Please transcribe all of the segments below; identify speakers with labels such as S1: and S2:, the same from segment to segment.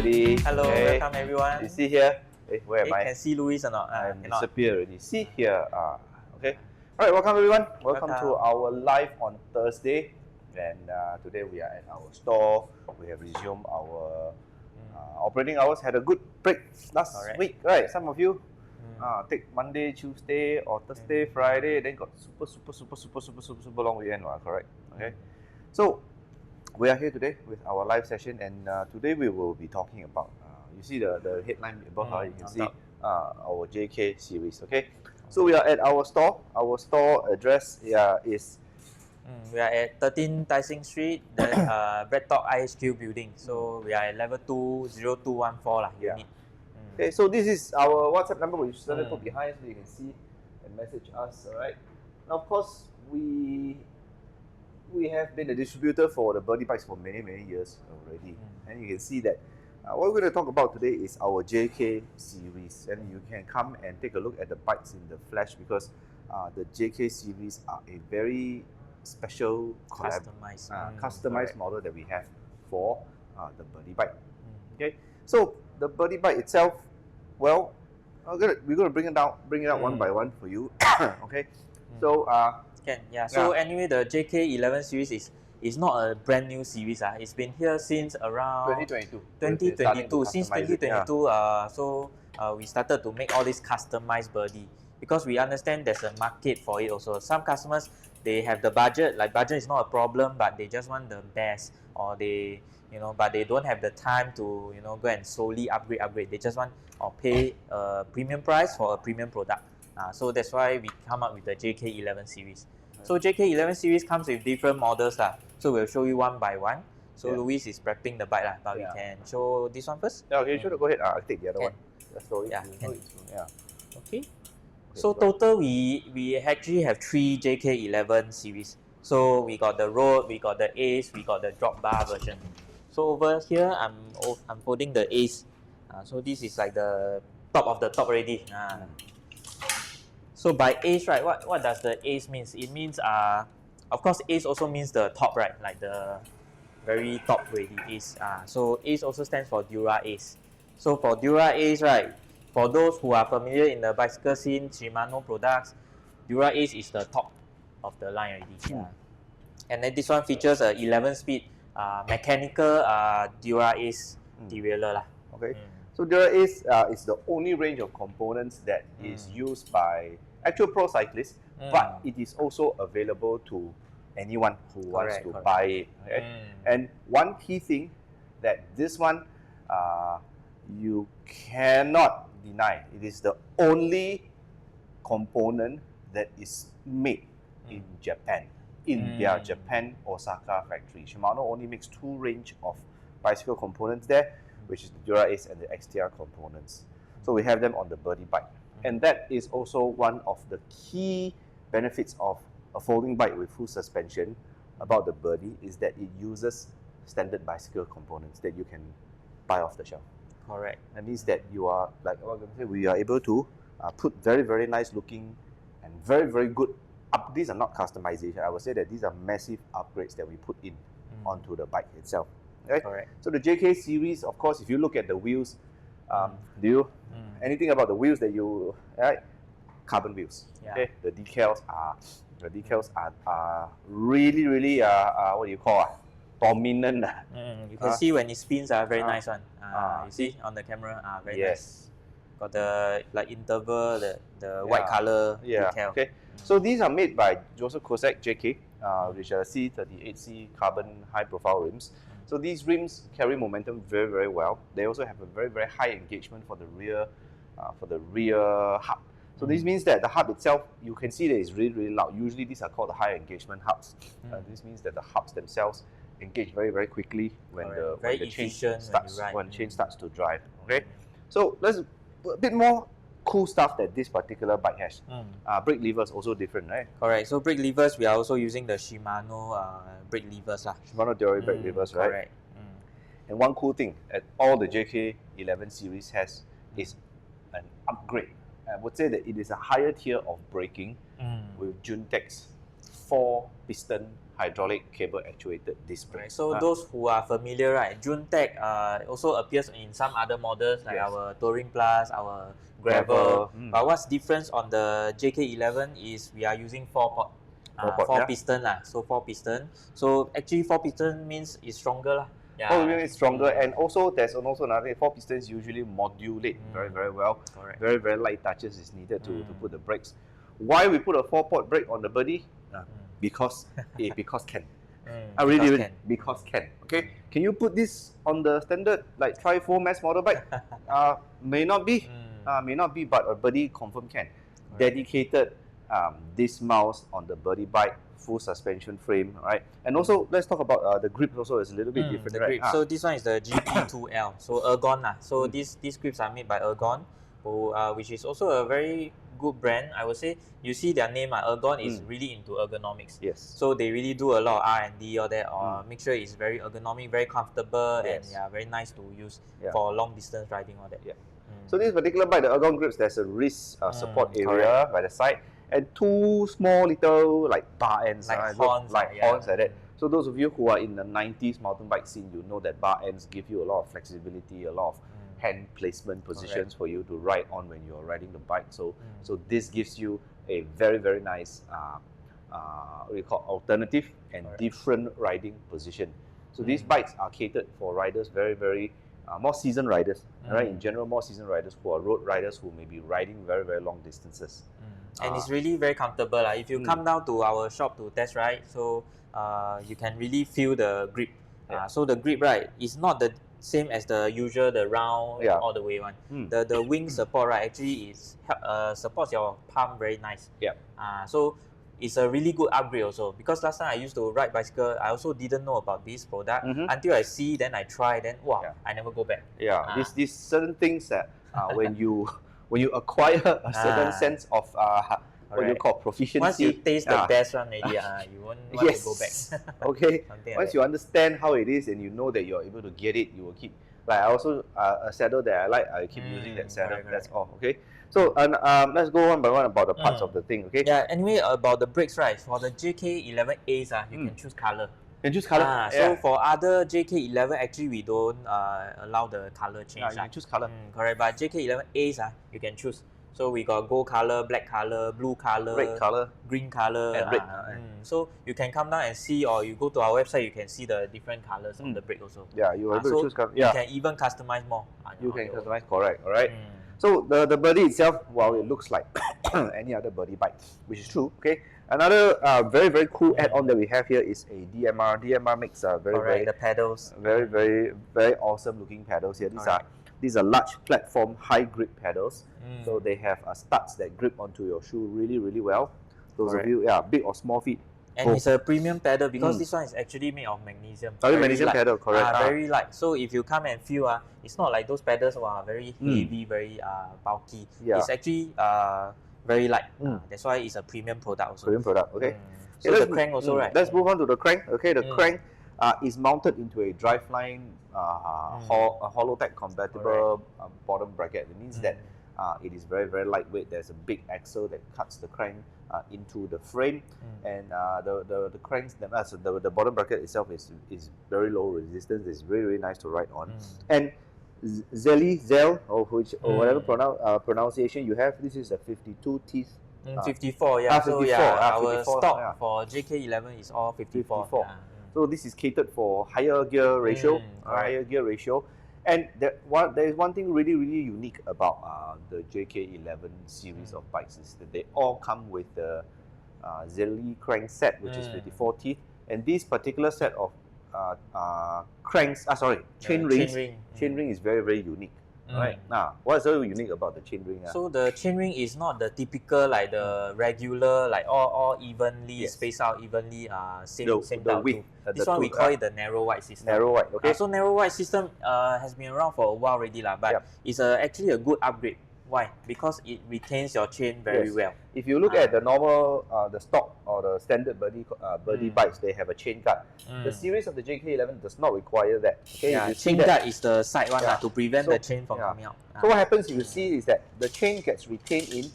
S1: Ready?
S2: Hello,
S1: okay.
S2: welcome everyone.
S1: You see here? Hey, where am I?
S2: Can see Louis or not?
S1: I
S2: Cannot.
S1: disappear already. See here. Okay. Alright, welcome everyone. Welcome to
S2: Welcome.
S1: our live on Thursday. And today we are at our store. We have resumed our operating hours. Had a good break last week, right? Some of you take Monday, Tuesday, or Thursday, Friday, then got super long weekend, correct? Okay. So we are here today with our live session, and today we will be talking about, you see the headline above, you can see our JK series, okay? So we are at our store. Our store address is...
S2: We are at 13 Tai Seng Street, the BreadTalk IHQ building. So we are at level 20214 unit.
S1: Okay, so this is our WhatsApp number, which is put behind so you can see and message us, alright? Now, of course, we have been a distributor for the Birdy bikes for many years already, and you can see that what we're going to talk about today is our JK series, and you can come and take a look at the bikes in the flesh, because the JK series are a very special customized model that we have for the Birdy bike. Okay, so the Birdy bike itself, well, we're going to bring it out one by one for you. Okay, so
S2: So anyway, the JK11 series is not a brand new series. It's been here since around 2022. Since 2022, so we started to make all this customized Birdy, because we understand there's a market for it also. Some customers, they have the budget, like budget is not a problem, but they just want the best, or they, but they don't have the time to, go and slowly upgrade. They just want or pay a premium price for a premium product. So that's why we come up with the JK11 series. So JK11 series comes with different models. So we'll show you one by one. So Louis is prepping the bike, but we can show this one first.
S1: Okay, sure. Go ahead. I'll take the other one.
S2: Okay. So total we actually have 3 JK11 series. So we got the road, we got the Ace, we got the drop bar version. So over here, I'm holding the Ace. So this is like the top of the top already. So by Ace, right, what does the Ace means? It means, of course, Ace also means the top, right, like the very top already, Ace. So Ace also stands for Dura Ace. So for Dura Ace, right, for those who are familiar in the bicycle scene, Shimano products, Dura Ace is the top of the line already. And then this one features a 11-speed mechanical Dura Ace derailleur.
S1: Okay. So Dura Ace is the only range of components that is used by actual pro cyclists, but it is also available to anyone who wants to buy it. Okay? And one key thing that this one you cannot deny, it is the only component that is made in Japan, in their Japan Osaka factory. Shimano only makes 2 range of bicycle components there, which is the Dura Ace and the XTR components. So we have them on the Birdy bike. And that is also one of the key benefits of a folding bike with full suspension about the Birdy, is that it uses standard bicycle components that you can buy off the shelf.
S2: Correct.
S1: That means that you are, like what I'm going to say, we are able to put very nice looking and very good these are not customization. I would say that these are massive upgrades that we put in onto the bike itself. Okay?
S2: Correct.
S1: So the JK series, of course, if you look at the wheels, do you anything about the wheels that you carbon wheels? Okay, the decals are really what do you call dominant.
S2: You can see when it spins, very nice one. You see on the camera, very nice. Got the interval, the white color decal.
S1: Okay. So these are made by Joseph Kosek JK, which are C38C carbon high profile rims. So these rims carry momentum very well. They also have a very high engagement for the rear hub. So this means that the hub itself, you can see that it's really loud. Usually these are called the high engagement hubs. This means that the hubs themselves engage very quickly when the chain starts to drive. Okay, so let's a bit more cool stuff that this particular bike has. Brake levers also different, right?
S2: Correct. So brake levers, we are also using the Shimano brake levers.
S1: Shimano Theory brake levers, right?
S2: Correct.
S1: And one cool thing that all the JK11 series has is an upgrade. I would say that it is a higher tier of braking with Juntek's 4-piston hydraulic cable actuated disc brake.
S2: Right. So those who are familiar, right, Juntech also appears in some other models like our Touring Plus, our Gravel. But what's different on the JK11 is we are using 4 piston lah. So 4 piston. So actually 4 piston means it's stronger lah.
S1: Yeah. Oh, it's stronger, and also there's also another thing. 4 pistons usually modulate very well.
S2: Correct.
S1: Very light touches is needed to put the brakes. Why we put a 4-port brake on the Birdy? Because can. Really, because can. Okay, can you put this on the standard like Tri-4 mass motorbike? May not be, but a Birdy confirm can. Dedicated disc mounts on the Birdy bike, full suspension frame, right? And also let's talk about the grip. Also is a little bit different,
S2: the
S1: right?
S2: Grip. So this one is the GP2L. So Ergon lah. So these grips are made by Ergon, which is also a very good brand. I would say you see their name, Ergon is really into ergonomics.
S1: Yes.
S2: So they really do a lot of R&D or that, or make sure it's very ergonomic, very comfortable, and very nice to use for long distance riding or that.
S1: Yeah. So this particular bike, the Ergon grips, there's a wrist support area by the side, and 2 small little like bar ends,
S2: like horns
S1: like that. So those of you who are in the 90s mountain bike scene, you know that bar ends give you a lot of flexibility, a lot of hand placement positions for you to ride on when you're riding the bike. So this gives you a very nice what we call alternative and different riding position. So these bikes are catered for riders very more seasoned riders, right? In general, more seasoned riders who are road riders who may be riding very long distances.
S2: And it's really very comfortable. If you come down to our shop to test ride, so you can really feel the grip. So the grip, right, is not the same as the usual, the round all the way one. The wing support, right, actually is supports your palm very nice. So it's a really good upgrade also, because last time I used to ride bicycle, I also didn't know about this product until I see, then I try, then wow, I never go back.
S1: These certain things that when you acquire a certain sense of what you call proficiency.
S2: Once you taste the best one already, you won't want to go back.
S1: Okay. Once you understand how it is and you know that you're able to get it, you will keep. Like I also a saddle that I like, I keep using that saddle. That's all. Okay. So let's go one by one about the parts of the thing. Okay.
S2: Yeah. Anyway, about the brakes, right? For the JK11As, you can choose color.
S1: Can choose color.
S2: So for other JK11, actually we don't allow the color change.
S1: You can choose color.
S2: Correct. But JK11As, you can choose. So we got gold color, black color, blue color,
S1: red color,
S2: green color,
S1: and red.
S2: So you can come down and see, or you go to our website, you can see the different colors of the brake also.
S1: Yeah, you are able to choose color.
S2: You can even customize more.
S1: You can customize, correct. All right. So the Birdy itself, well, it looks like any other Birdy bike, which is true. Okay. Another very cool add-on that we have here is a DMR. DMR makes very
S2: the pedals.
S1: Very awesome looking pedals here. These are large platform high grip pedals. So they have studs that grip onto your shoe really well. Those of you, big or small feet.
S2: And it's a premium pedal because this one is actually made of magnesium.
S1: Magnesium pedal, correct.
S2: Very light. So if you come and feel, it's not like those pedals are very heavy, very bulky. It's actually very light. That's why it's a premium product also.
S1: Premium product, okay.
S2: So the crank also, right?
S1: Let's move on to the crank. Okay, the crank is mounted into a driveline Holotech compatible bottom bracket. It means that it is very lightweight. There's a big axle that cuts the crank into the frame, and the cranks, the bottom bracket itself is very low resistance. It's really nice to ride on. And Zell, or whatever pronunciation you have, this is a 52 teeth.
S2: 54, yeah. 54, so our stock for JK11 is all 54.
S1: So this is catered for higher gear ratio, And there is one thing really unique about the JK11 series of bikes is that they all come with the Zelly crank set, which is 54 teeth, and this particular set of chain ring is very unique. Right now, what's so unique about the chain ring?
S2: So the chain ring is not the typical like the regular like all evenly spaced out evenly same
S1: the width.
S2: This one we call it the narrow wide system.
S1: Narrow wide, okay.
S2: So narrow wide system has been around for a while already but it's actually a good upgrade. Why? Because it retains your chain very well.
S1: If you look at the normal, the stock or the standard Birdy bikes, they have a chain guard. The series of the JK11 does not require that. Okay,
S2: chain guard is the side one to prevent the chain from coming out.
S1: So what happens you see is that the chain gets retained in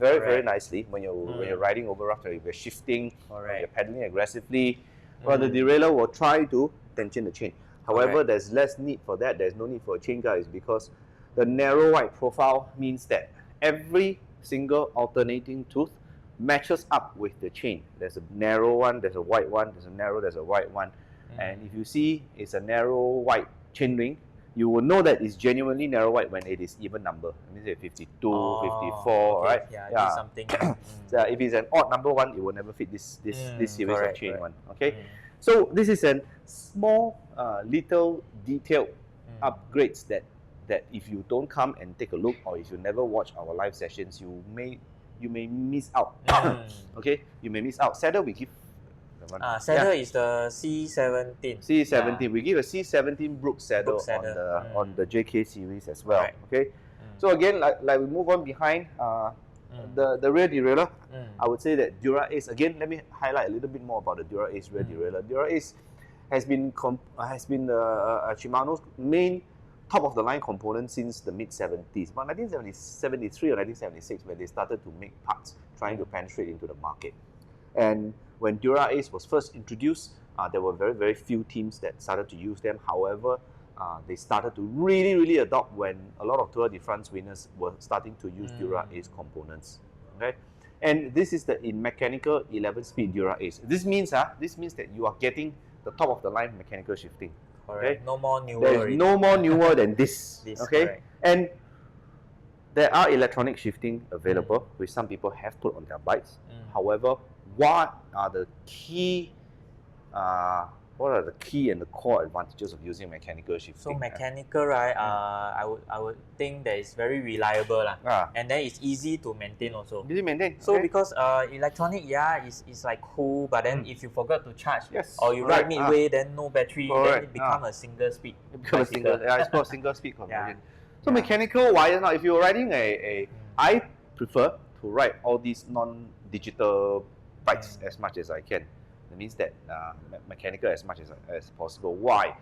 S1: very nicely when you're riding over rough terrain. If you're shifting, when you're pedaling aggressively, well, the derailleur will try to tension the chain. However, there's less need for that. There's no need for a chain guard, because the narrow wide profile means that every single alternating tooth matches up with the chain. There's a narrow one, there's a wide one, there's a narrow, there's a wide one. And if you see it's a narrow wide chain ring, you will know that it's genuinely narrow wide when it is even number. It means 52, 54, right?
S2: Yeah. Something.
S1: So if it's an odd number one, it will never fit this series of chain one. Okay, so this is a small, little detailed upgrades that if you don't come and take a look, or if you never watch our live sessions, you may miss out. Okay, you may miss out. Saddle we give.
S2: Saddle is the C17.
S1: C17. We give a C17 Brook saddle, on the JK series as well. Okay. So again, like we move on behind the rear derailleur, I would say that Dura Ace. Again, let me highlight a little bit more about the Dura Ace rear derailleur. Dura Ace has been Shimano's main top of the line component since the mid 70s, but 1973 or 1976 when they started to make parts trying to penetrate into the market. And when Dura Ace was first introduced, there were very few teams that started to use them. However, they started to really adopt when a lot of Tour de France winners were starting to use Dura Ace components. Okay, and this is in mechanical 11-speed Dura Ace. This means that you are getting the top of the line mechanical shifting. Okay,
S2: no more newer.
S1: There's no more newer than this. Okay, and there are electronic shifting available, which some people have put on their bikes. However, what are the key and the core advantages of using mechanical shifting?
S2: So mechanical, right? I would think that it's very reliable, and then it's easy to maintain also.
S1: Easy to maintain.
S2: So because electronic, it's like cool, but then if you forgot to charge, or you ride midway, then no battery, then it becomes a single speed.
S1: It's called single speed conversion. So mechanical wise, now if you're riding I prefer to ride all these non-digital bikes as much as I can. That means that mechanical as much as possible. Why?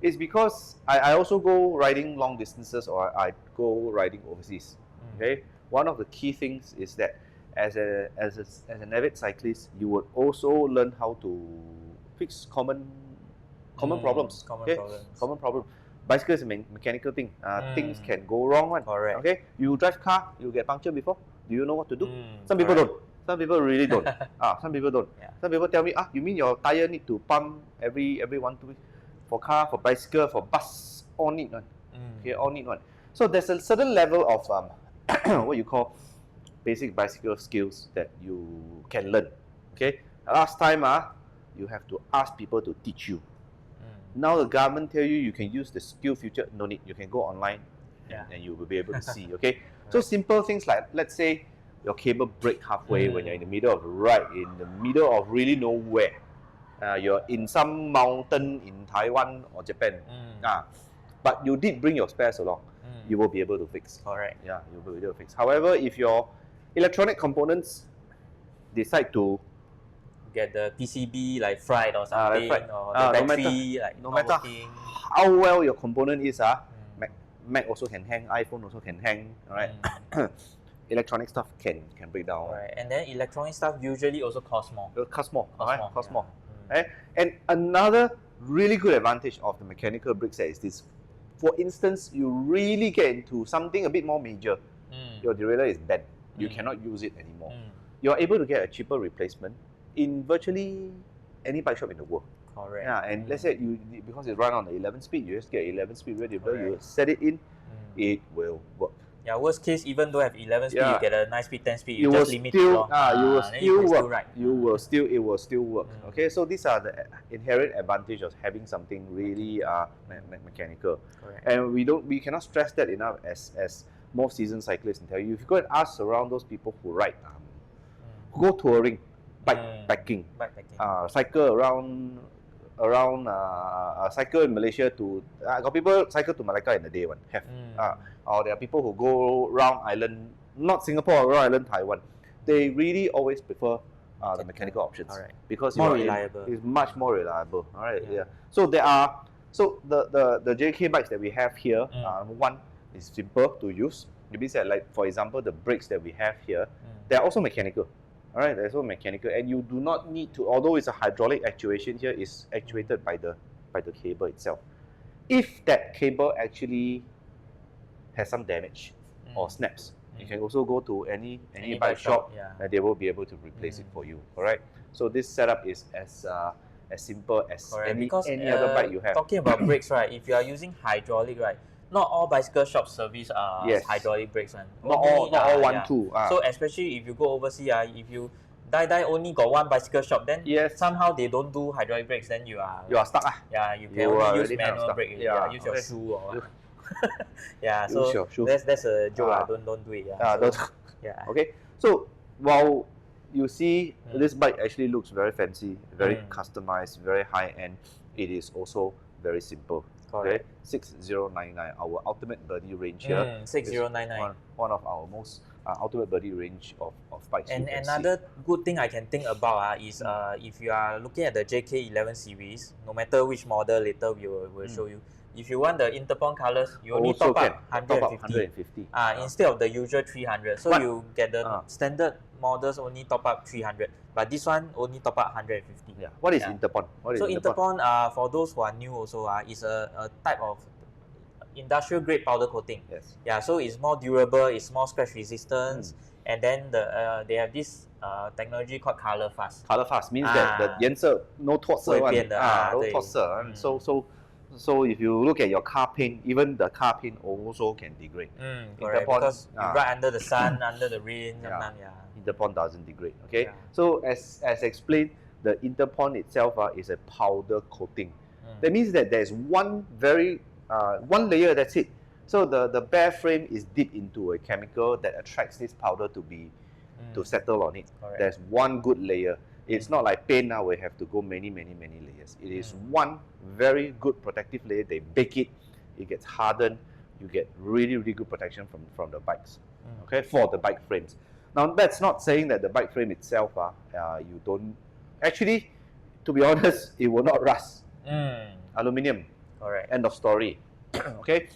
S1: It's because I also go riding long distances, or I go riding overseas. Okay. One of the key things is that as an avid cyclist, you would also learn how to fix common problems. Common problem. Bicycle is a mechanical thing. Things can go wrong. Okay. You drive car, you get punctured before. Do you know what to do? Some people don't. Some people really don't. Some people don't. Some people tell me, you mean your tire need to pump every 1 2 weeks? For car, for bicycle, for bus, all need one. Okay, all need one. So there's a certain level of what you call basic bicycle skills that you can learn. Okay. Last time you have to ask people to teach you. Now the government tell you can use the skill future. No need. You can go online and you will be able to see. Okay. So simple things like, let's say your cable break halfway when you're in the middle of the ride, in the middle of really nowhere. You're in some mountain in Taiwan or Japan. But you did bring your spares along. You will be able to fix.
S2: Correct.
S1: Yeah, you will be able to fix. However, if your electronic components decide to
S2: get the PCB like fried or something, or the battery
S1: no matter how well your component is, Mac also can hang, iPhone also can hang. Alright. Electronic stuff can break down.
S2: Right. And then electronic stuff usually also costs more.
S1: It costs more. Costs more. Right? And another really good advantage of the mechanical brake set is this. For instance, you really get into something a bit more major. Your derailleur is bent. You cannot use it anymore. You're able to get a cheaper replacement in virtually any bike shop in the world.
S2: Correct.
S1: Yeah, and let's say because it runs on the 11 speed, you just get 11 speed rear derailleur, you set it in, it will work.
S2: Yeah, worst case, even though have 11 speed, you get a 9 speed, 10 speed,
S1: you
S2: just limit it.
S1: You will still work. It will still work. Okay, so these are the inherent advantages of having something really mechanical.
S2: Correct.
S1: And we cannot stress that enough as most seasoned cyclists can tell you. If you go and ask around those people who ride, who go touring, bikepacking, cycle around cycle in Malaysia to got people cycle to Malacca in a day or there are people who go around island, not Singapore, around island Taiwan. They really always prefer the mechanical options because it's much more reliable. All right, So there are the JK bikes that we have here. One is simple to use. It means that, like for example, the brakes that we have here, they're also mechanical. All right, they're also mechanical, and you do not need to. Although it's a hydraulic actuation here, is actuated by the cable itself. If that cable actually has some damage or snaps, you can also go to any bike shop, and they will be able to replace it for you. All right. So this setup is as simple as any other bike you have.
S2: Talking about brakes, right? If you are using hydraulic, right? Not all bicycle shops service hydraulic brakes, one.
S1: Not all 1-2.
S2: So especially if you go overseas, if you only got one bicycle shop, then somehow they don't do hydraulic brakes, then you are
S1: stuck.
S2: Yeah, you can only use manual brake. Use your shoe or what. So that's a joke. Don't do it.
S1: Okay. So while you see this bike actually looks very fancy, very customized, very high end, it is also very simple. Okay, 6099, our ultimate Birdy range here.
S2: 6099.
S1: One of our most ultimate Birdy range of bikes.
S2: And another good thing I can think about is if you are looking at the JK11 series, no matter which model, later we will show you. If you want the Interpon colors, you only top up 150. Instead of the usual 300. So you get the standard models only top up 300. But this one only top up 150.
S1: Yeah. What is Interpon?
S2: Interpon, for those who are new also, is a type of industrial grade powder coating.
S1: Yes.
S2: Yeah, so it's more durable, it's more scratch resistance, and then they have this technology called color fast.
S1: Color fast means that the 颜色 no 脱色 one. No 脱色. So if you look at your car paint, even the car paint also can degrade.
S2: Correct, because you ride under the sun, under the rain,
S1: Interpon doesn't degrade. Okay. So as explained, the Interpon itself is a powder coating. That means that there's one layer, that's it. So the bare frame is dipped into a chemical that attracts this powder to settle on it.
S2: Correct.
S1: There's one good layer. It's not like paint now we have to go many layers. It is one very good protective layer. They bake it, it gets hardened, you get really good protection from the bikes. Okay, for the bike frames. Now that's not saying that the bike frame itself you don't actually, to be honest, it will not rust. Aluminium.
S2: Correct.
S1: End of story. Okay.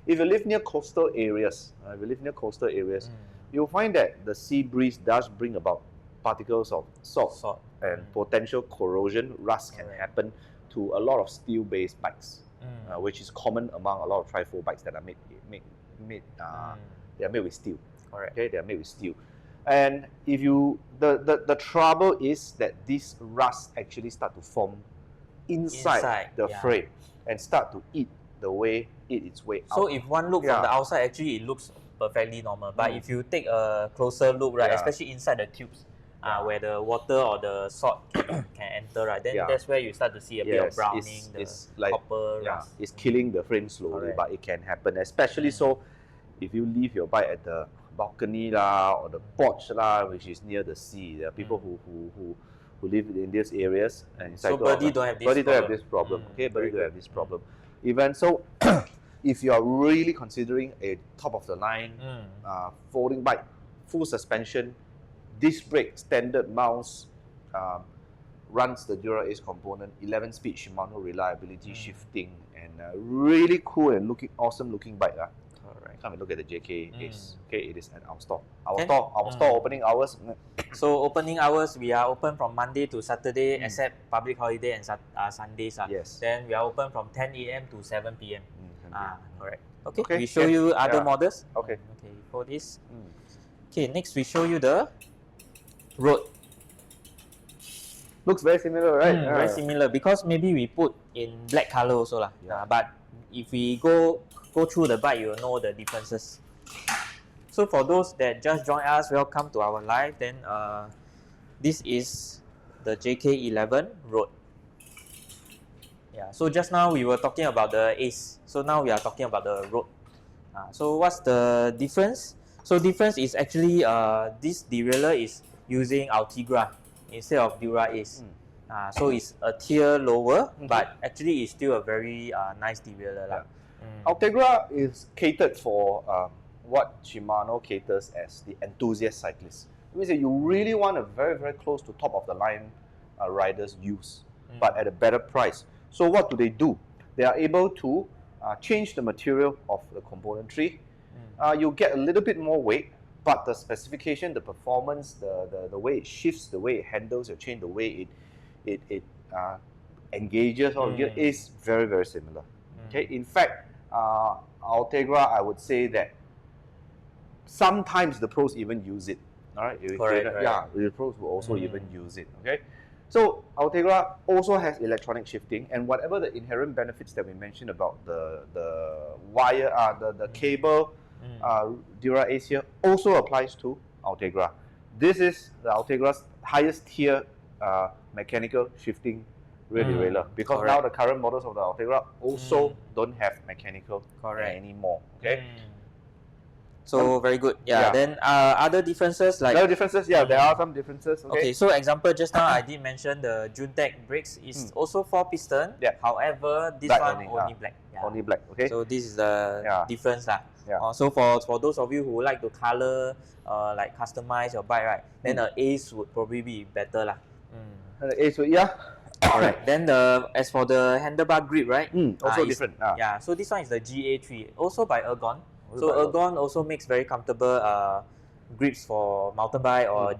S1: If you live near coastal areas, you'll find that the sea breeze does bring about particles of salt. And potential corrosion, rust can happen to a lot of steel-based bikes, which is common among a lot of tri-fold bikes that are made they are made with steel.
S2: Correct.
S1: Okay, they are made with steel. And if you the trouble is that these rust actually start to form inside the frame and start to eat its way out.
S2: So if one look from the outside, actually it looks perfectly normal. But if you take a closer look, right, especially inside the tubes, where the water or the salt can enter, right, then that's where you start to see a bit of browning,
S1: it's like,
S2: copper rust.
S1: It's killing the frame slowly, but it can happen, especially so if you leave your bike at the balcony or the porch which is near the sea. There are people who live in these areas and
S2: so Birdy don't have this problem.
S1: Okay, Birdy don't have this problem. Even so, if you are really considering a top of the line folding bike, full suspension, disc brake, standard mounts, runs the Dura Ace component, 11-speed Shimano reliability shifting, and really cool and awesome looking bike. Come and look at the JK Ace. Okay, it is at our store. Our store opening hours.
S2: So opening hours, we are open from Monday to Saturday, except public holiday and Sundays.
S1: Yes.
S2: Then we are open from 10 a.m. to 7 p.m. Correct. Okay. We show you other models.
S1: Okay.
S2: For this. Okay, next we show you the road.
S1: Looks very similar, right?
S2: Very similar, because maybe we put in black color also lah. But if we go through the bike, you will know the differences. So for those that just joined us, welcome to our live. Then this is the JK11 Road. So just now we were talking about the Ace. So now we are talking about the Road. So what's the difference? So difference is actually this derailleur is using Ultegra instead of Dura Ace. So it's a tier lower, but actually it's still a very nice derailleur.
S1: Ultegra is catered for what Shimano caters as the enthusiast cyclist. It means that you really want a very close to top of the line riders use, but at a better price. So what do? They are able to change the material of the componentry. You get a little bit more weight, but the specification, the performance, the way it shifts, the way it handles your chain, the way it engages all gear is very, very similar. Okay, in fact, Ultegra, I would say that sometimes the pros even use it. All right, yeah, the pros will also even use it. Okay, so Ultegra also has electronic shifting, and whatever the inherent benefits that we mentioned about the wire, the cable, Dura Ace here also applies to Ultegra. This is the Ultegra's highest tier mechanical shifting rear derailleur, because now the current models of the Ultegra also don't have mechanical anymore. Okay.
S2: So very good. Yeah. Then other differences like
S1: there are some differences.
S2: Okay. So example, just now I did mention the Juntec brakes is also 4-piston.
S1: Yeah.
S2: However, this
S1: black
S2: one only black. Yeah.
S1: Only black. Okay.
S2: So this is the difference lah.
S1: Yeah.
S2: So for those of you who like to color, like customize your bike, right? Then the Ace would probably be better lah.
S1: The Ace would,
S2: Correct. Then as for the handlebar grip, right?
S1: Also different.
S2: Yeah. So this one is the GA3, also by Ergon. So Ergon also makes very comfortable grips for mountain bike or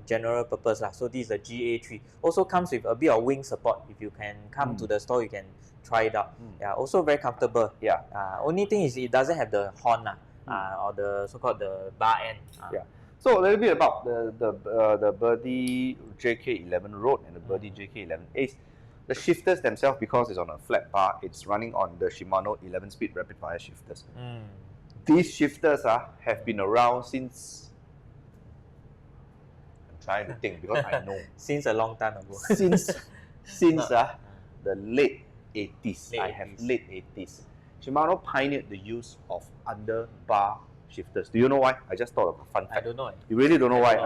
S2: general purpose lah. So this is the GA3. Also comes with a bit of wing support. If you can come to the store, you can try it out. Yeah. Also very comfortable.
S1: Yeah.
S2: Only thing is it doesn't have the horn lah, or the so-called the bar end.
S1: Yeah. So a little bit about the Birdy JK11 Road and the Birdy JK11 Ace. The shifters themselves, because it's on a flat bar, it's running on the Shimano 11-speed rapid fire shifters. These shifters have been around since, I'm trying to think because I know.
S2: Since a long time ago.
S1: Since the late 80s. Late 80s. Shimano pioneered the use of underbar shifters. Do you know why? I just thought of a fun fact.
S2: I don't know.
S1: You really don't know why?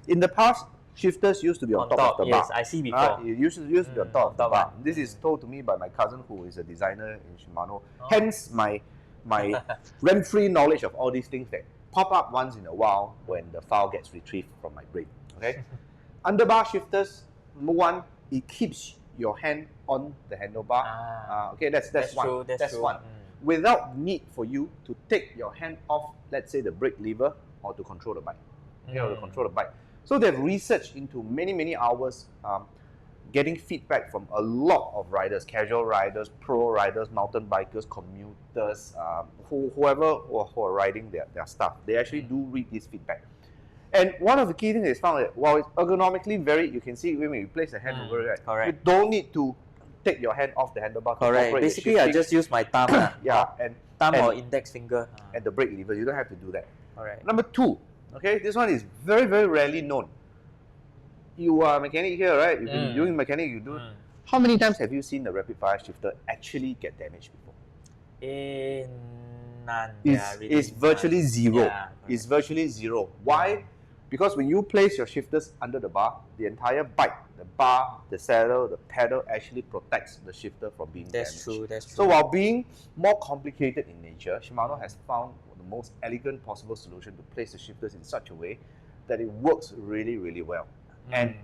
S1: In the past, shifters used to be on top of the bar.
S2: Yes, I see before.
S1: It used to be on top of the bar. This is told to me by my cousin, who is a designer in Shimano. Hence my rent-free knowledge of all these things that pop up once in a while when the file gets retrieved from my brain. Okay, underbar shifters. Number one, it keeps your hand on the handlebar. Okay, that's one.
S2: True, that's true.
S1: One. Without need for you to take your hand off, let's say, the brake lever or to control the bike. Or to control the bike. So they've researched into many hours, getting feedback from a lot of riders, casual riders, pro riders, mountain bikers, commuters, whoever who are riding their stuff. They actually do read this feedback. And one of the key things is found that while it's ergonomically you can see when you place the hand over it, right? You don't need to take your hand off the handlebar.
S2: Correct. Basically, I just use my thumb.
S1: And
S2: thumb or index finger.
S1: And the brake lever. You don't have to do that.
S2: Alright.
S1: Number two, okay, this one is very, very rarely known. You are a mechanic here, right? You've been doing mechanic, you do. How many times have you seen the rapid fire shifter actually get damaged before?
S2: None.
S1: It's virtually zero. It's virtually zero. Why? Because when you place your shifters under the bar, the entire bike, the bar, the saddle, the pedal actually protects the shifter from being damaged.
S2: That's true.
S1: So while being more complicated in nature, Shimano has found the most elegant possible solution to place the shifters in such a way that it works really, really well. And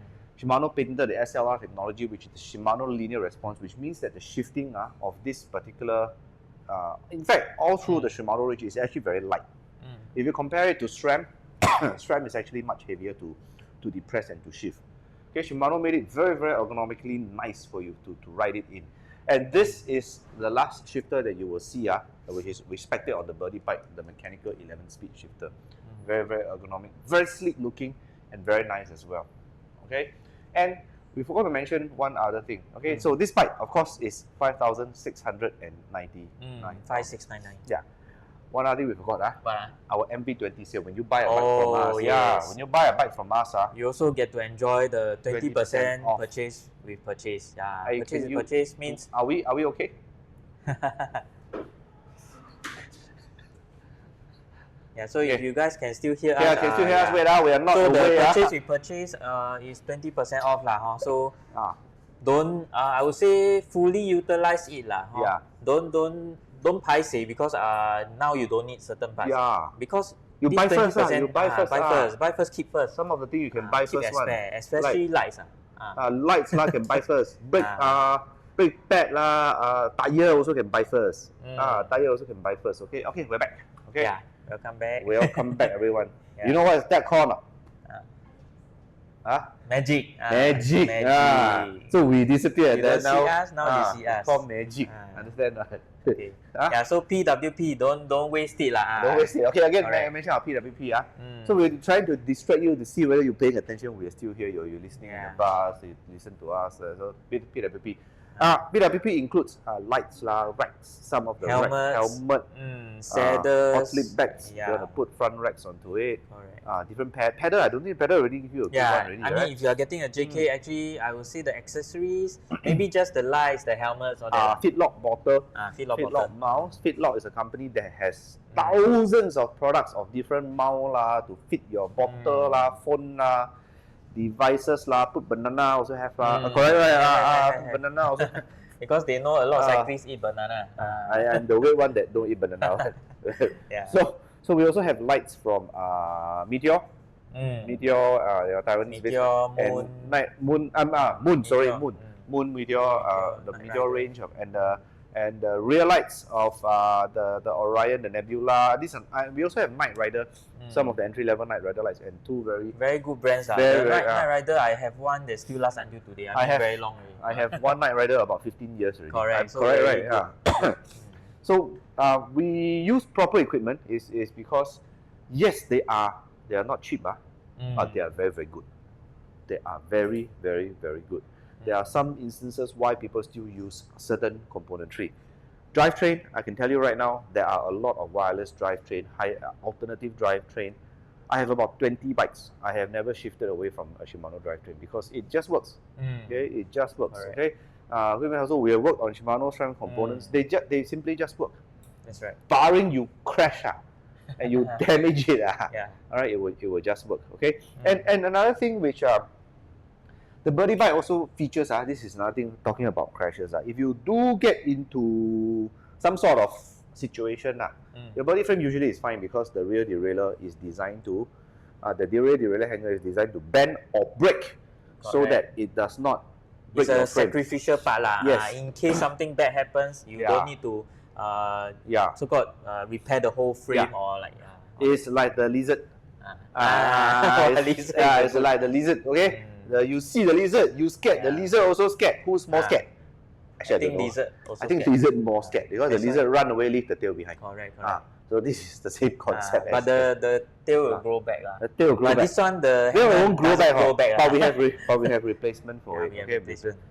S1: Shimano patented the SLR technology, which is the Shimano linear response, which means that the shifting of this particular, in fact, all through the Shimano range is actually very light. If you compare it to SRAM, SRAM is actually much heavier to depress and to shift. Okay, Shimano made it very, very ergonomically nice for you to ride it in. And this is the last shifter that you will see, which is respected on the Birdy bike, the mechanical 11-speed shifter. Very, very ergonomic, very sleek looking, and very nice as well. Okay, and we forgot to mention one other thing. Okay, so this bike, of course, is 5,699.
S2: 5,699.
S1: Yeah. One other thing we forgot,
S2: What?
S1: Our MV20 sale. When you buy a bike from us, when you buy a bike from us,
S2: you also get to enjoy the 20%
S1: off.
S2: purchase with purchase. Yeah,
S1: Hey,
S2: purchase with purchase means.
S1: Are we okay?
S2: Yeah, so if you guys can still hear us,
S1: can still hear us. Wait, we are not
S2: so
S1: away.
S2: The purchase with purchase is 20% off lah. So don't I would say fully utilize it lah.
S1: Yeah.
S2: Don't paiseh because now you don't need certain parts.
S1: Yeah.
S2: Because
S1: you buy first. You buy first.
S2: Buy first, keep first.
S1: Some of the things you can buy first one.
S2: Especially lights.
S1: Lights lah can buy first. Brake pad lah. Tire also can buy first. Tire also can buy first. Okay, we're back. Okay.
S2: Yeah. Welcome back.
S1: Welcome back, everyone.
S2: Yeah.
S1: You know what is that called?
S2: Magic.
S1: Magic.
S2: Magic.
S1: So we disappeared.
S2: You don't see us, now you see us.
S1: It's called magic. Understand?
S2: Okay. Yeah, so PWP, don't waste it lah.
S1: Don't waste it. Okay, again,
S2: Correct.
S1: I mentioned our PWP. So we're trying to distract you to see whether you're paying attention. We're still here. You're listening in the bus. You listen to us. So PWP. PWP includes lights, racks, some of the helmet,
S2: saddles,
S1: hot slip bags. You want to put front racks onto it.
S2: Correct.
S1: Different pedal. I don't think pedal already give you a good one already.
S2: I mean, if you are getting a JK, actually, I would say the accessories, maybe just the lights, the helmets, or the
S1: Fitlock bottle.
S2: Fitlock
S1: mouse. Fitlock is a company that has thousands of products of different mount to fit your bottle phone devices put banana also have correct right? Put banana also.
S2: Because they know a lot of cyclists eat banana.
S1: I am the weird one that don't eat banana.
S2: Yeah.
S1: So we also have lights from Meteor. Meteor, Taiwanese
S2: Meteor,
S1: Moon Meteor, the Meteor range of and the rear lights of the Orion, the Nebula. We also have Night Rider, some of the entry-level Night Rider lights, and two very
S2: good brands. The Night Rider, I have one that still lasts until today. I mean, very long already.
S1: I have one Night Rider about 15 years already.
S2: Correct. So
S1: correct, right? Yeah. So we use proper equipment is because yes, they are not cheap, but they are very, very good. They are very, very, very good. There are some instances why people still use certain componentry. Drivetrain, I can tell you right now, there are a lot of wireless drivetrain, alternative drivetrain. I have about 20 bikes. I have never shifted away from a Shimano drivetrain because it just works. Okay, it just works. Right. Okay, we have worked on Shimano SRAM components. They simply just work.
S2: That's right.
S1: Barring you crash and you damage it, all right, it will just work. Okay, and another thing which the Birdy bike also features, this is another thing talking about crashes. If you do get into some sort of situation, your Birdy frame usually is fine because the rear derailleur is designed to, the rear derailleur hanger is designed to bend or break so that it does not break your frame. It's a
S2: sacrificial part.
S1: Yes.
S2: In case something bad happens, you don't need to so-called repair the whole frame or like...
S1: It's like the lizard. It's like the lizard, okay? You see the lizard, you scared. The lizard also scared. Who's more scared? Actually, I think lizard more scared because the lizard run away, leave the tail behind.
S2: Correct.
S1: So this is the same concept.
S2: But the tail will grow back.
S1: The tail will grow back.
S2: But this one, the
S1: tail won't grow back. But we have replacement for it.
S2: Okay,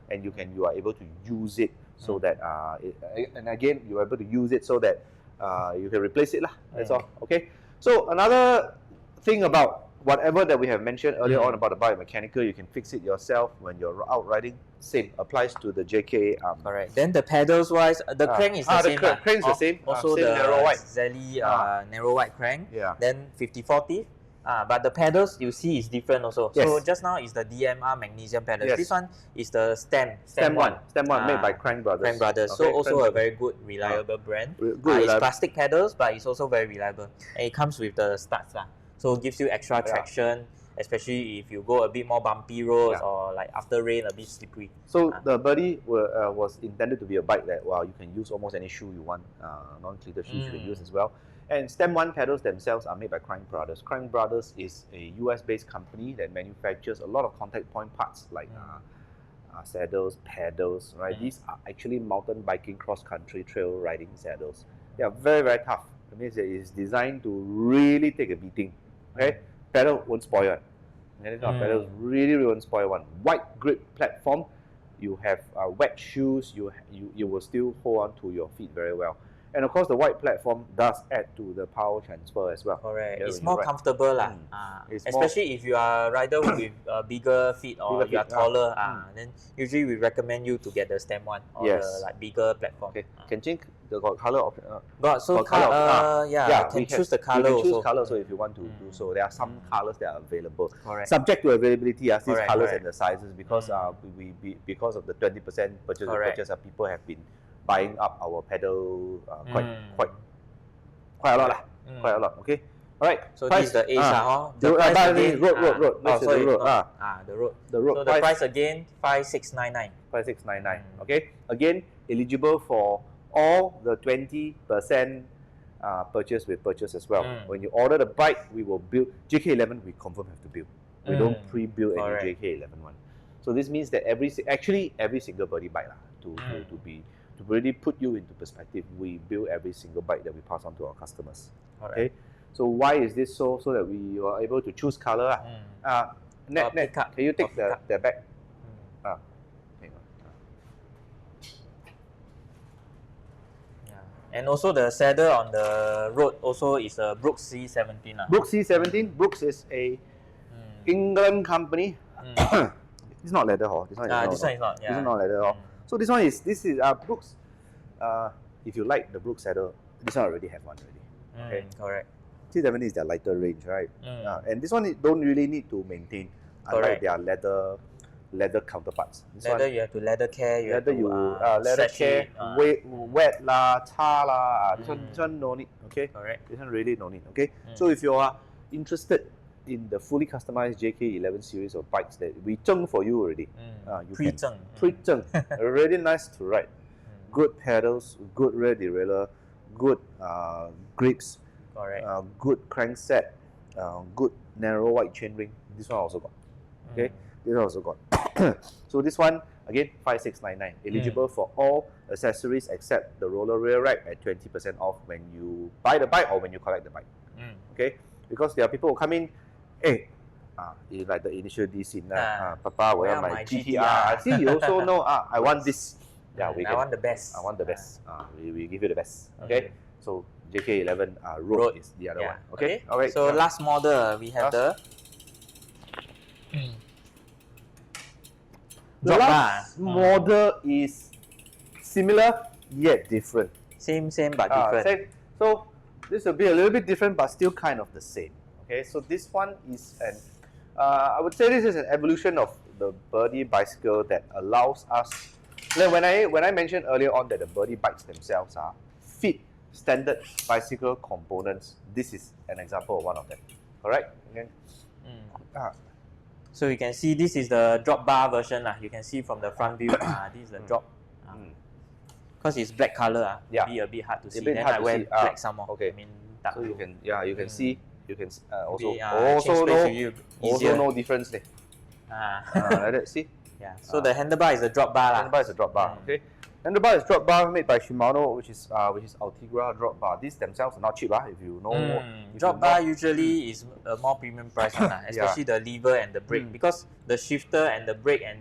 S1: and you are able to use it so that and again you are able to use it so that you can replace it That's all. Okay. So another thing about whatever that we have mentioned earlier on about the biomechanical, you can fix it yourself when you're out riding. Same applies to the JK.
S2: Correct. Then the pedals wise, the crank is the same.
S1: The crank is the same.
S2: Also
S1: same
S2: the
S1: narrow white.
S2: Zelly narrow white crank.
S1: Yeah.
S2: Then 54 teeth. But the pedals you see is different also.
S1: Yes.
S2: So just now is the DMR magnesium pedals.
S1: Yes.
S2: This one is the Stem
S1: one made by Crank Brothers.
S2: Crank Brothers.
S1: Okay,
S2: so also a very good, reliable brand. It's plastic pedals, but it's also very reliable. And it comes with the studs. So it gives you extra traction, especially if you go a bit more bumpy roads or like after rain a bit slippery.
S1: So the Birdy was intended to be a bike that you can use almost any shoe you want, non-cleated shoes you can use as well. And Stem 1 pedals themselves are made by Crank Brothers. Crank Brothers is a US-based company that manufactures a lot of contact point parts like saddles, pedals, right? These are actually mountain biking, cross-country, trail riding saddles. They are very, very tough. It means that it's designed to really take a beating. Okay, pedal won't spoil one. Pedals really won't spoil one. Wide grip platform. You have wet shoes. You will still hold on to your feet very well. And of course, the wide platform does add to the power transfer as well.
S2: Correct. It's more comfortable especially if you are a rider with bigger feet or you are taller. Then usually we recommend you to get the Stem 1 or the like bigger platform.
S1: Okay. Can change the color option?
S2: Can choose the color.
S1: You can choose color. So if you want to do so, there are some colors that are available.
S2: Correct.
S1: Subject to availability, these colors and the sizes because because of the 20% purchase, people have been buying up our pedal quite a lot quite a lot. Okay, all right.
S2: So this is the Ace
S1: the price again, road.
S2: The road. So the price again 5699.
S1: 5699. Okay. Again, eligible for all the 20% purchase with purchase as well. When you order the bike, we will build JK11. We confirm have to build. We don't pre-build any JK11 one. So this means that every single Birdy bike to really put you into perspective, we build every single bike that we pass on to our customers. Okay. So why is this so that we are able to choose color? Net, can you take the back?
S2: And also the saddle on the road also is a Brooks C17.
S1: Brooks C17. Brooks is a England company. It's not leather, this one is
S2: this one is not.
S1: This is not leather, So this is Brooks. If you like the Brooks saddle, this one already have one already. Okay,
S2: correct.
S1: C70 is their lighter range, right? And this one don't really need to maintain, unlike their leather counterparts. This
S2: leather
S1: one,
S2: you have to leather care. You have to
S1: leather care, wet la, char la. This one no need. Okay,
S2: correct.
S1: This one really no need. Okay, so if you are interested in the fully customized JK11 series of bikes that we zheng for you already, you pre-zheng, really nice to ride. Good pedals, good rear derailleur, good grips, good crankset, good narrow wide chainring. This one also got. Okay, this one also got. So this one again 5699, eligible for all accessories except the roller rear rack at 20% off when you buy the bike or when you collect the bike. Okay, because there are people who come in, hey, like the initial D scene, Papa, where my GTR? See, you also know, I want this. Yeah,
S2: I want the best.
S1: I want the best. We give you the best. Okay, so JK11 Road is the other one. Okay, all right.
S2: So last model we have the
S1: last model is similar yet different.
S2: Same but different.
S1: Same. So this will be a little bit different, but still kind of the same. Okay, so this one is an I would say this is an evolution of the Birdy bicycle that allows us. When I mentioned earlier on that the Birdy bikes themselves are fit standard bicycle components, this is an example of one of them. Correct? Okay.
S2: So you can see this is the drop bar version. You can see from the front view. This is the drop. Because it's black color. Be a bit hard to see. Then I wear black some more.
S1: Okay.
S2: I mean, dark
S1: so you can you can see. You can
S2: also
S1: no difference there. Like that, see?
S2: Yeah. So the handlebar is a drop bar.
S1: Handlebar is a drop bar. Okay. Handlebar is drop bar made by Shimano, which is Ultegra drop bar. These themselves are not cheap. If you know.
S2: Drop bar usually is a more premium price one, especially the lever and the brake, because the shifter and the brake and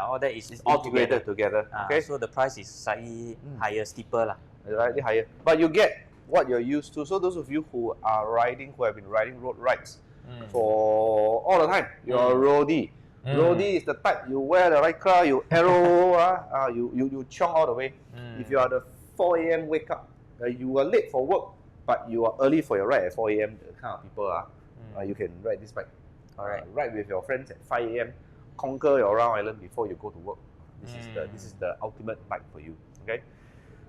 S2: all that is all
S1: integrated together. Okay.
S2: So the price is slightly higher, steeper
S1: Slightly higher, but you get what you're used to. So those of you who have been riding road rides for all the time, you're a roadie. Roadie is the type you wear the Lycra, you arrow, you chong all the way. If you are the 4 a.m. wake up, you are late for work, but you are early for your ride at 4 a.m. The kind of people you can ride this bike. Ride with your friends at 5 a.m. Conquer your round island before you go to work. This is the ultimate bike for you. Okay,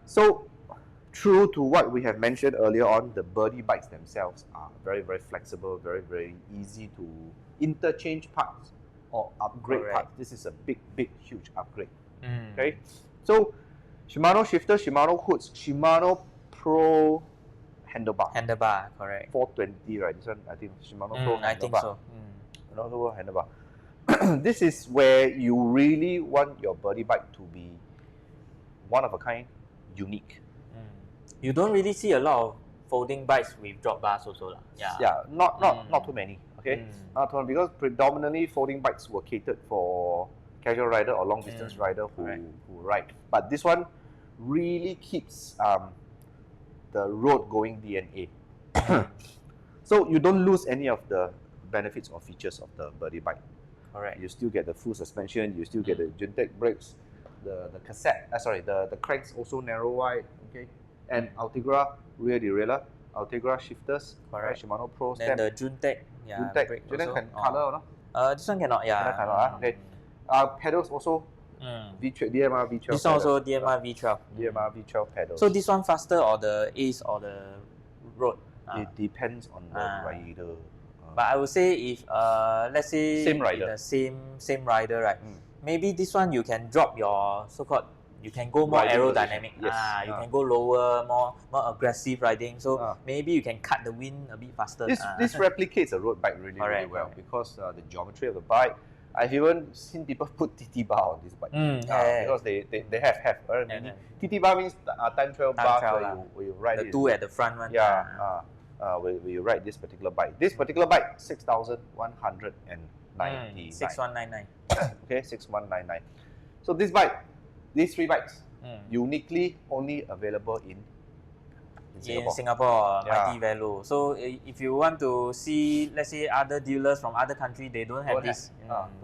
S1: so true to what we have mentioned earlier on, the Birdy bikes themselves are very, very flexible, very, very easy to interchange parts or upgrade parts. This is a big, huge upgrade. Okay, so Shimano shifter, Shimano hoods, Shimano Pro handlebar.
S2: Handlebar, correct.
S1: 420, right? This one, I think Shimano Pro handlebar.
S2: I think so.
S1: Shimano handlebar. This is where you really want your Birdy bike to be one of a kind, unique.
S2: You don't really see a lot of folding bikes with drop bars also.
S1: Not too many. Okay, because predominantly folding bikes were catered for casual rider or long distance rider who ride. But this one really keeps the road going DNA. So you don't lose any of the benefits or features of the Birdy bike.
S2: Correct.
S1: You still get the full suspension. You still get the Juntec brakes. The cassette. The cranks also narrow wide. Okay. And Ultegra rear derailleur, Ultegra shifters, Shimano Pro stem.
S2: Then the Juntec,
S1: Juntec can color or not?
S2: This one cannot,
S1: Okay. Pedals also DMR V12.
S2: This one also DMR V12.
S1: DMR V12 pedals.
S2: So this one faster or the Ace or the Road?
S1: It depends on the rider.
S2: But I would say if let's say
S1: same rider,
S2: the same rider, right? Maybe this one you can drop your so-called you can go more
S1: riding
S2: aerodynamic.
S1: position. Yes.
S2: You can go lower, more aggressive riding. So maybe you can cut the wind a bit faster.
S1: This replicates a road bike really well because the geometry of the bike. I've even seen people put TT bar on this bike because they have. Maybe TT bar means time trial bars where you ride
S2: the two at the front one.
S1: Where you ride this particular bike. This particular bike, 6,199.
S2: 6199.
S1: Okay, 6199. So this bike, these three bikes, uniquely only available in
S2: Singapore, Mighty Velo. So if you want to see, let's say other dealers from other countries, they don't have this.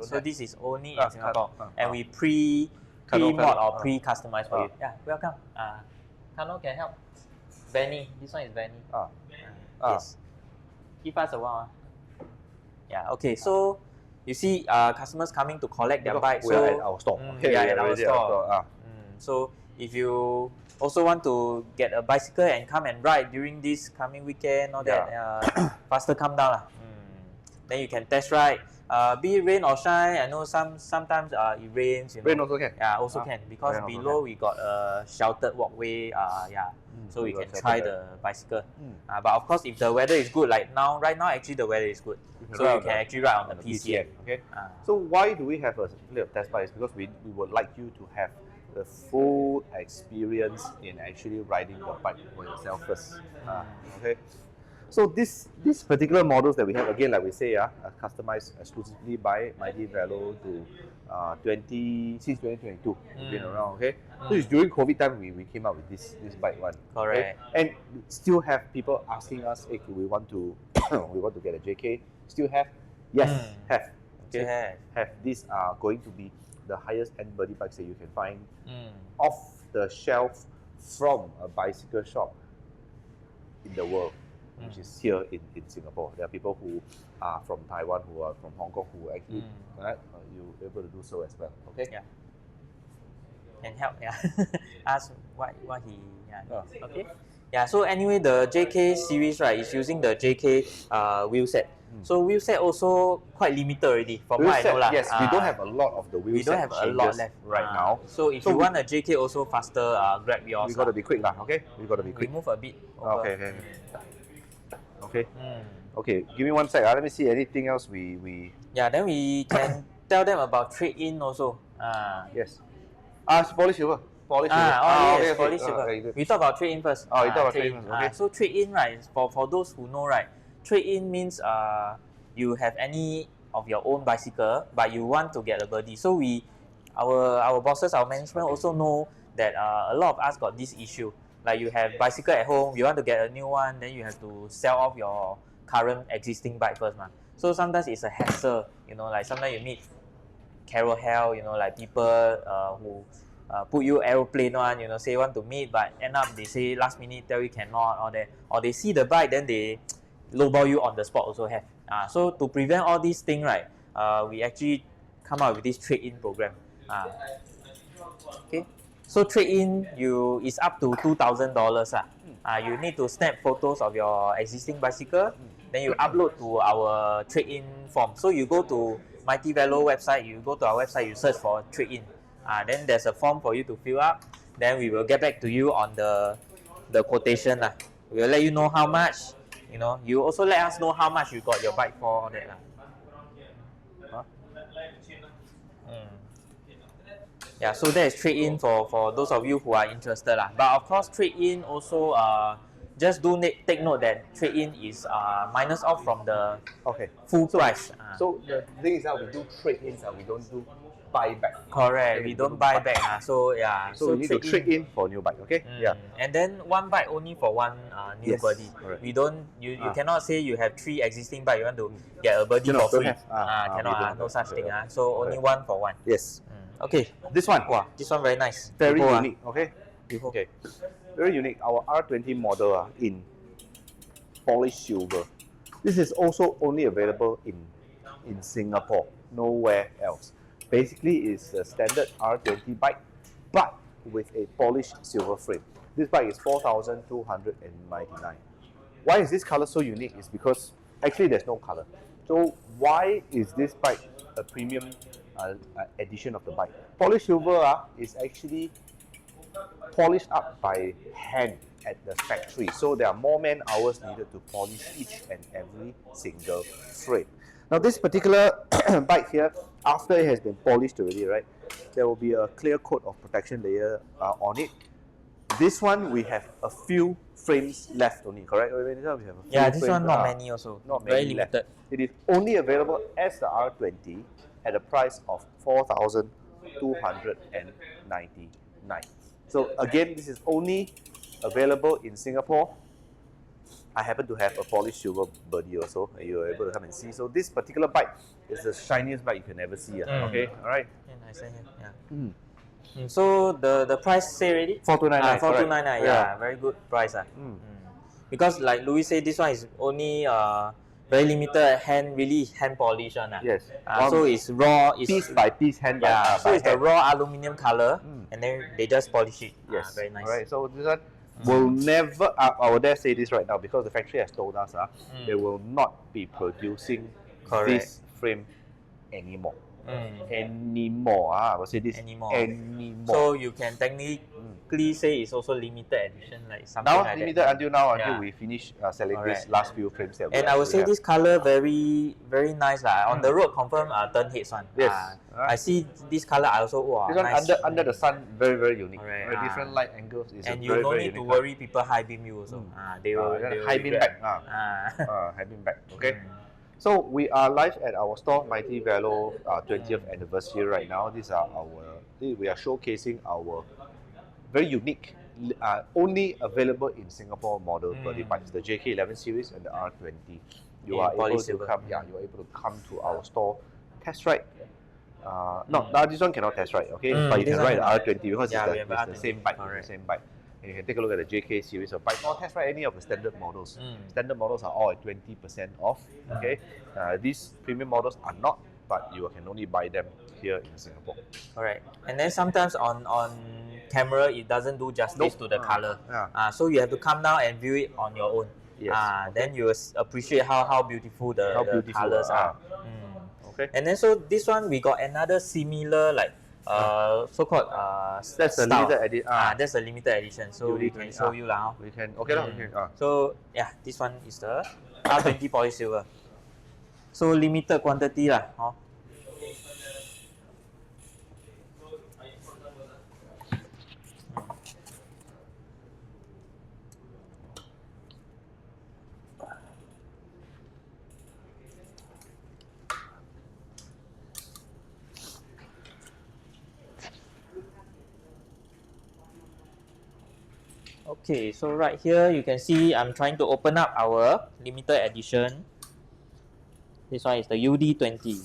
S2: So this is only in Singapore, and we pre-mod or pre-customize for you. Yeah, welcome. Kano can help. Benny, this one is Benny. Yes. Give us a while. Yeah. Okay. So you see, customers coming to collect their bike.
S1: We are at our store.
S2: We are at our store. So if you also want to get a bicycle and come and ride during this coming weekend, all that, faster come down. Then you can test ride. Be it rain or shine. I know sometimes it rains.
S1: Rain also can.
S2: Yeah, also can, because below we got a sheltered walkway. So we can try the bicycle. But of course, if the weather is good, like now, right now actually the weather is good, so you can actually ride on the PCM.
S1: Okay. So why do we have a test bike? Is because we would like you to have the full experience in actually riding the bike for yourself first. Okay. So this particular models that we have, again, like we say, are customized exclusively by Mighty Velo to since 2022. We've been around, okay? So it's during COVID time we came out with this bike one.
S2: Correct.
S1: Okay? And still have people asking us, hey, we want to get a JK. Still have? Yes, have. Okay. Have. These are going to be the highest end Birdy bikes that you can find off the shelf from a bicycle shop in the world, which is here in Singapore. There are people who are from Taiwan, who are from Hong Kong, who actually you're able to do so as well. Okay.
S2: Yeah. Can help. Yeah. Ask what he. Okay. Yeah. So anyway, the JK series, right, is using the JK wheel set. So wheel set also quite limited already, from what I know lah.
S1: Yes, we don't have a lot of the wheel set.
S2: We don't have a lot left
S1: right now.
S2: So if you want a JK also faster, grab yours.
S1: We got to be quick lah. Okay. We got to be quick.
S2: We move a bit. Over.
S1: Okay. Give me one sec. Let me see anything else we.
S2: Yeah. Then we can tell them about trade-in also.
S1: Yes. It's polish silver. Polish silver.
S2: Polish silver. We talk about trade-in first.
S1: You talk about trade-in first. Okay.
S2: So trade-in, right? For those who know, right? Trade-in means you have any of your own bicycle, but you want to get a Birdy. So our bosses, our management also know that a lot of us got this issue. Like you have bicycle at home, you want to get a new one, then you have to sell off your current existing bike first, man. So sometimes it's a hassle, like sometimes you meet Carol Hell, like people who put you aeroplane one, say want to meet, but end up they say last minute tell you cannot, or they see the bike, then they lowball you on the spot also have. So to prevent all these things, right, we actually come out with this trade-in program. Okay. So trade-in is up to $2,000. You need to snap photos of your existing bicycle, then you upload to our trade-in form. So you go to Mighty Velo website, you go to our website, you search for trade-in. Then there's a form for you to fill up. Then we will get back to you on the quotation. We will let you know how much. You also let us know how much you got your bike for, all that. Yeah, so that is trade-in for those of you who are interested. But of course, trade-in also, just take note that trade-in is minus off from the full price.
S1: So the thing is that we do trade-ins, we don't do buyback.
S2: Correct, we don't buy back. So yeah.
S1: So we need to trade in for a new bike, okay? Yeah.
S2: And then one bike only for one new Birdy. We don't. You cannot say you have 3 existing bikes. You want to get a Birdy for free. Cannot. No such thing. So only one for one.
S1: Yes.
S2: Okay.
S1: This one.
S2: Wow. This one very nice.
S1: Very unique. Okay. Okay. Very unique. Our R20 model in polished silver. This is also only available in Singapore. Nowhere else. Basically, it's a standard R20 bike, but with a polished silver frame. This bike is 4,299. Why is this color so unique? It's because actually there's no color. So why is this bike a premium edition of the bike? Polished silver is actually polished up by hand at the factory. So there are more man hours needed to polish each and every single frame. Now this particular bike here, after it has been polished already, right, there will be a clear coat of protection layer on it. This one we have a few frames left only, correct? We have a few
S2: this
S1: frames,
S2: one not many also.
S1: Not
S2: very
S1: many
S2: limited.
S1: left. It is only available as the R20 at a price of 4,299. So again, this is only available in Singapore. I happen to have a polished silver Birdy also, and you're able to come and see. So this particular bike is the shiniest bike you can ever see. Okay, all right.
S2: Yeah, nice here. Yeah. So the price say already?
S1: 4,299.
S2: 4,299. Yeah, very good price. Because like Louis said, this one is only very limited really hand polish one.
S1: Yes.
S2: So it's raw. It's
S1: piece by piece hand.
S2: Yeah. So it's the
S1: hand.
S2: raw aluminium color, and then they just polish it.
S1: Yes.
S2: Very nice.
S1: Alright. So this one will never. I will dare say this right now because the factory has told us they will not be producing this frame anymore. Anymore. I will say this
S2: anymore.
S1: So
S2: you can technically say it's also limited edition, like something
S1: now
S2: like
S1: limited
S2: that.
S1: until we finish selling this last few frames. That
S2: and I would say this color very nice On the road, confirm turn heads one.
S1: Yes.
S2: I see this color. I also
S1: this one
S2: nice.
S1: under the sun, very unique.
S2: Very
S1: different light angles.
S2: And you don't need to worry people high beam you also. They will
S1: high beam back. High beam back. Okay. So we are live at our store, Mighty Velo 20th anniversary right now. We are showcasing our very unique, only available in Singapore model Birdy bikes, the JK11 series and the R20. You are able to come. You are able to come to our store, test ride. This one cannot test ride. Okay, but you can ride the R20 because it's the same bike. The same bike. And you can take a look at the JK series of bikes or test ride any of the standard models. Standard models are all at 20% off. Okay, these premium models are not, but you can only buy them here in Singapore.
S2: Correct. And then sometimes on camera it doesn't do justice to the color. So you have to come down and view it on your own.
S1: Yes.
S2: Then you will appreciate how beautiful the colors are.
S1: Okay.
S2: And then so this one we got another similar so-called
S1: that's a limited edition.
S2: That's a limited edition. So we can show you now.
S1: We can. Okay,
S2: So yeah, this one is the R20 polished silver. So limited quantity Okay, so right here you can see I'm trying to open up our limited edition. This one is the UD20.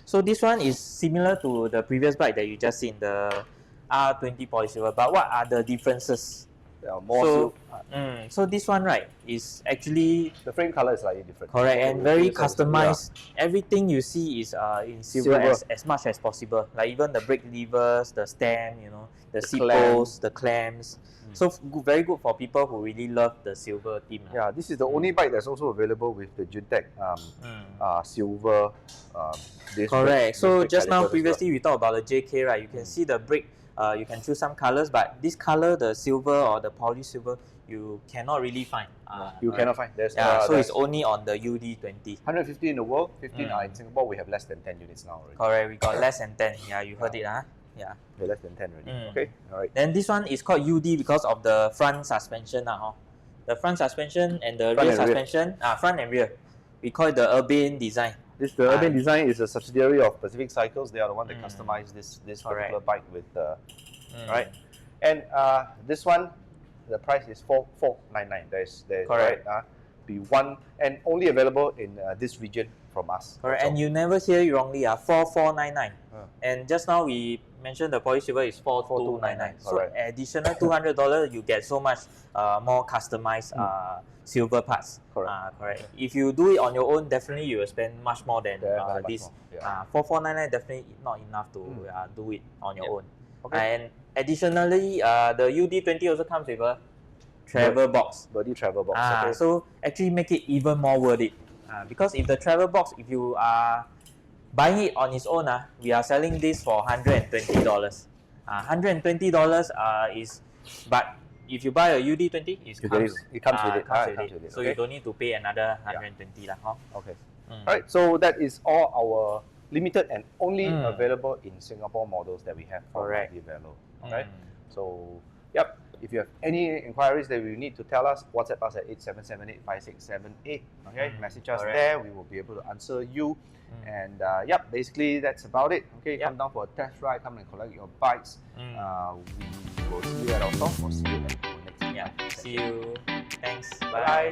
S2: So this one is similar to the previous bike that you just seen, the R20 polished silver. But what are the differences? So this one is actually
S1: the frame color is slightly different.
S2: Correct, and very customized. Everything you see is in silver. As much as possible. Like even the brake levers, the stem, the seat posts, the clamps. So very good for people who really love the silver theme.
S1: Yeah, this is the only bike that's also available with the Juntec silver.
S2: Correct. So just now previously we talked about the JK, right? You can see the brake. You can choose some colors, but this color, the silver or the polished silver, you cannot really find.
S1: You cannot find.
S2: So it's only on the UD20.
S1: 150 in the world, 15 are in Singapore. We have less than 10 units now already.
S2: Correct, we got less than 10. Yeah, you heard it, Yeah.
S1: We're less than 10 already. Okay, all right.
S2: Then this one is called UD because of the front suspension. The front suspension and the rear suspension, front and rear. We call it the Urban Design.
S1: The Urban Design is a subsidiary of Pacific Cycles. They are the one that customized this particular bike with right. And this one, the price is 4,499. There's
S2: correct.
S1: Be one and only available in this region from us.
S2: Correct. And you never hear it wrongly. 4,499. And just now we mentioned the polished silver is 4,299. So additional $200, you get so much more customized silver parts. Correct. If you do it on your own, definitely you will spend much more than this. 4,499 definitely not enough to do it on your own. And additionally, the UD20 also comes with a travel box.
S1: Birdy travel box.
S2: So actually make it even more worth it. Because if the travel box, if you are buying it on its own, we are selling this for $120. $120 is, but if you buy a UD20, it comes with it.
S1: Comes with it.
S2: So you don't need to pay another 120 lah.
S1: Okay. Alright, so that is all our limited and only available in Singapore models that we have for Mighty Velo. Alright. So, yep. If you have any inquiries that you need to tell us, WhatsApp us at 87785678. Okay, message us there. We will be able to answer you. And yep, basically that's about it. Okay, come down for a test ride, come and collect your bikes. We will see you at our shop or see you at our next.
S2: See you. Thanks.
S1: Bye.